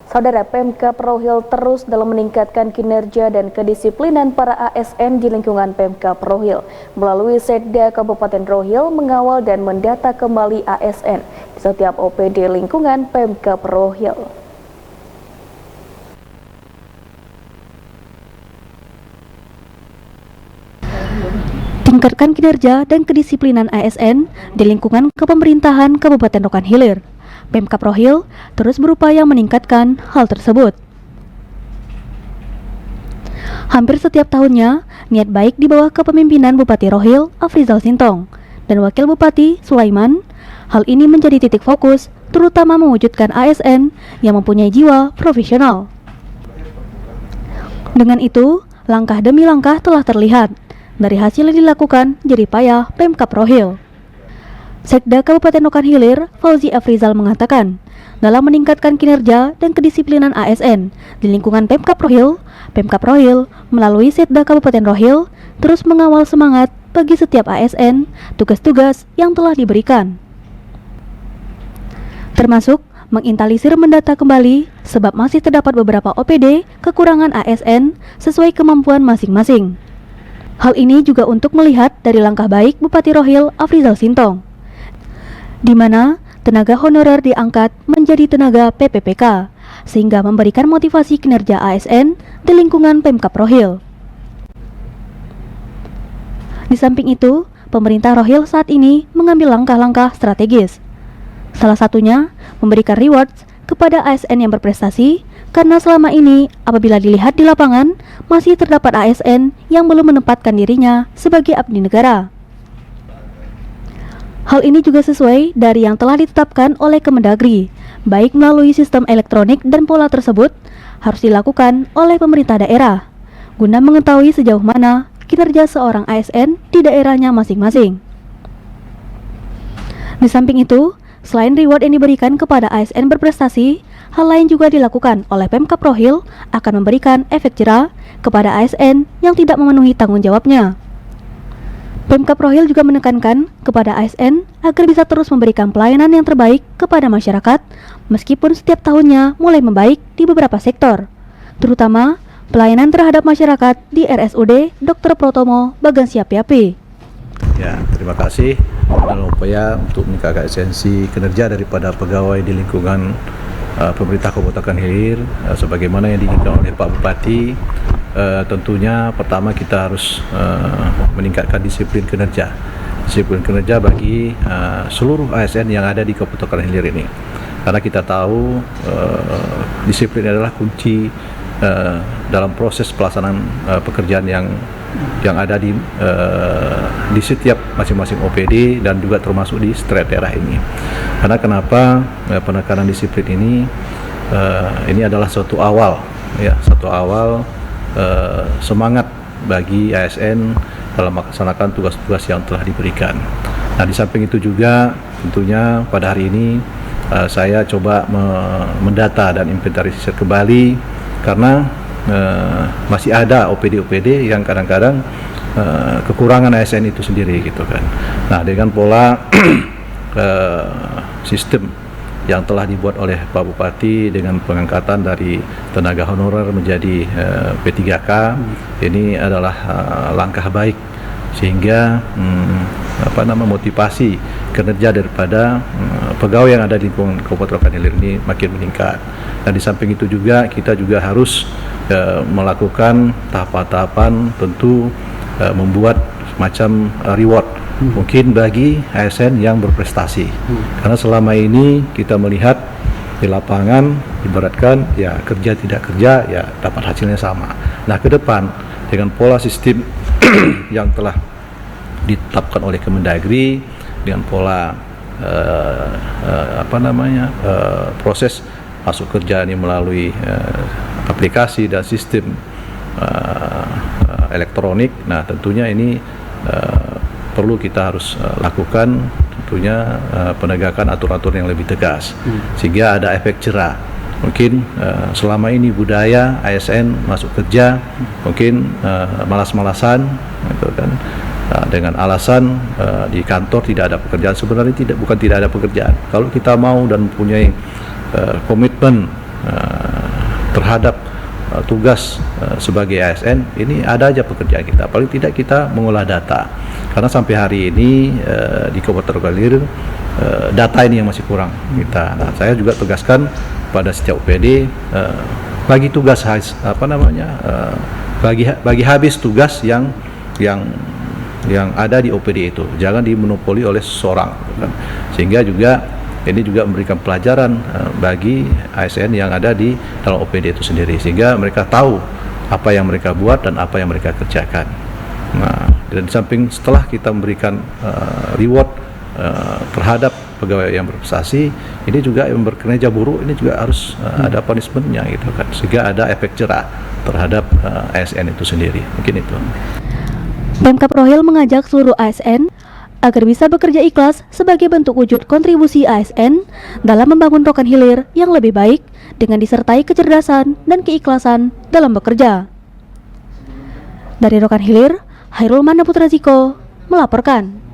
Saudara, Pemkab Rohil terus dalam meningkatkan kinerja dan kedisiplinan para ASN di lingkungan Pemkab Rohil. Melalui Sekda Kabupaten Rohil mengawal dan mendata kembali ASN di setiap OPD lingkungan Pemkab Rohil. Tingkatkan kinerja dan kedisiplinan ASN di lingkungan kepemerintahan Kabupaten Rokan Hilir. Pemkab Rohil terus berupaya meningkatkan hal tersebut. Hampir setiap tahunnya, niat baik di bawah kepemimpinan Bupati Rohil, Afrizal Sintong, dan Wakil Bupati, Sulaiman. Hal ini menjadi titik fokus, terutama mewujudkan ASN yang mempunyai jiwa profesional. Dengan itu, langkah demi langkah telah terlihat dari hasil yang dilakukan jerih payah Pemkab Rohil. Sekda Kabupaten Rokan Hilir, Fauzi Afrizal mengatakan, dalam meningkatkan kinerja dan kedisiplinan ASN di lingkungan Pemkab Rohil melalui Sekda Kabupaten Rohil terus mengawal semangat bagi setiap ASN tugas-tugas yang telah diberikan. Termasuk mengintalisir mendata kembali sebab masih terdapat beberapa OPD kekurangan ASN sesuai kemampuan masing-masing. Hal ini juga untuk melihat dari langkah baik Bupati Rohil Afrizal Sintong, di mana tenaga honorer diangkat menjadi tenaga PPPK, sehingga memberikan motivasi kinerja ASN di lingkungan Pemkab Rohil. Di samping itu, pemerintah Rohil saat ini mengambil langkah-langkah strategis. Salah satunya, memberikan rewards kepada ASN yang berprestasi, karena selama ini apabila dilihat di lapangan, masih terdapat ASN yang belum menempatkan dirinya sebagai abdi negara. Hal ini juga sesuai dari yang telah ditetapkan oleh Kemendagri, baik melalui sistem elektronik dan pola tersebut harus dilakukan oleh pemerintah daerah, guna mengetahui sejauh mana kinerja seorang ASN di daerahnya masing-masing. Di samping itu, selain reward yang diberikan kepada ASN berprestasi, hal lain juga dilakukan oleh Pemkab Rohil akan memberikan efek jera kepada ASN yang tidak memenuhi tanggung jawabnya. Pemkab Rohil juga menekankan kepada ASN agar bisa terus memberikan pelayanan yang terbaik kepada masyarakat, meskipun setiap tahunnya mulai membaik di beberapa sektor, terutama pelayanan terhadap masyarakat di RSUD Dr. Protomo Bagan Siapiapi. Ya, terima kasih dalam upaya untuk meningkatkan esensi kinerja daripada pegawai di lingkungan pemerintah Kabupaten Hilir, sebagaimana yang diinginkan oleh Pak Bupati. Tentunya pertama kita harus meningkatkan disiplin kinerja bagi seluruh ASN yang ada di Kabupaten Hilir ini, karena kita tahu disiplin adalah kunci dalam proses pelaksanaan pekerjaan yang ada di setiap masing-masing OPD dan juga termasuk di setiap daerah ini. Karena kenapa penekanan disiplin ini adalah suatu awal semangat bagi ASN dalam melaksanakan tugas-tugas yang telah diberikan. Nah, di samping itu juga tentunya pada hari ini saya coba mendata dan inventarisir kembali, karena masih ada OPD-OPD yang kadang-kadang kekurangan ASN itu sendiri gitu kan. Nah, dengan pola sistem yang telah dibuat oleh Pak Bupati dengan pengangkatan dari tenaga honorer menjadi P3K, ini adalah langkah baik sehingga motivasi kinerja daripada pegawai yang ada di lingkungan Kabupaten Rokan Hilir ini makin meningkat. Dan di samping itu juga kita juga harus melakukan tahapan-tahapan, tentu membuat semacam reward mungkin bagi ASN yang berprestasi. Karena selama ini kita melihat di lapangan ibaratkan ya kerja tidak kerja ya dapat hasilnya sama. Nah, ke depan dengan pola sistem yang telah ditetapkan oleh Kemendagri, dengan pola proses masuk kerja ini melalui aplikasi dan sistem elektronik. Nah, tentunya ini perlu kita harus lakukan tentunya penegakan aturan-aturan yang lebih tegas sehingga ada efek jera. Mungkin selama ini budaya ASN masuk kerja mungkin malas-malasan gitu kan, dengan alasan di kantor tidak ada pekerjaan. Sebenarnya bukan tidak ada pekerjaan. Kalau kita mau dan mempunyai komitmen terhadap tugas sebagai ASN, ini ada aja pekerjaan kita. Paling tidak kita mengolah data, karena sampai hari ini di Kabupaten Rokan Hilir data ini yang masih kurang kita. Nah, saya juga tegaskan pada setiap OPD bagi tugas bagi habis tugas yang ada di OPD itu, jangan dimonopoli oleh seseorang, kan? Sehingga juga ini juga memberikan pelajaran bagi ASN yang ada di dalam OPD itu sendiri, sehingga mereka tahu apa yang mereka buat dan apa yang mereka kerjakan. Nah, dan di samping setelah kita memberikan reward terhadap pegawai yang berprestasi, ini juga yang berkinerja buruk, ini juga harus ada punishmentnya gitu kan, sehingga ada efek jerah terhadap ASN itu sendiri. Mungkin itu. Pemkab Rohil mengajak seluruh ASN agar bisa bekerja ikhlas sebagai bentuk wujud kontribusi ASN dalam membangun Rokan Hilir yang lebih baik dengan disertai kecerdasan dan keikhlasan dalam bekerja. Dari Rokan Hilir, Hairul Mana Putra Ziko melaporkan.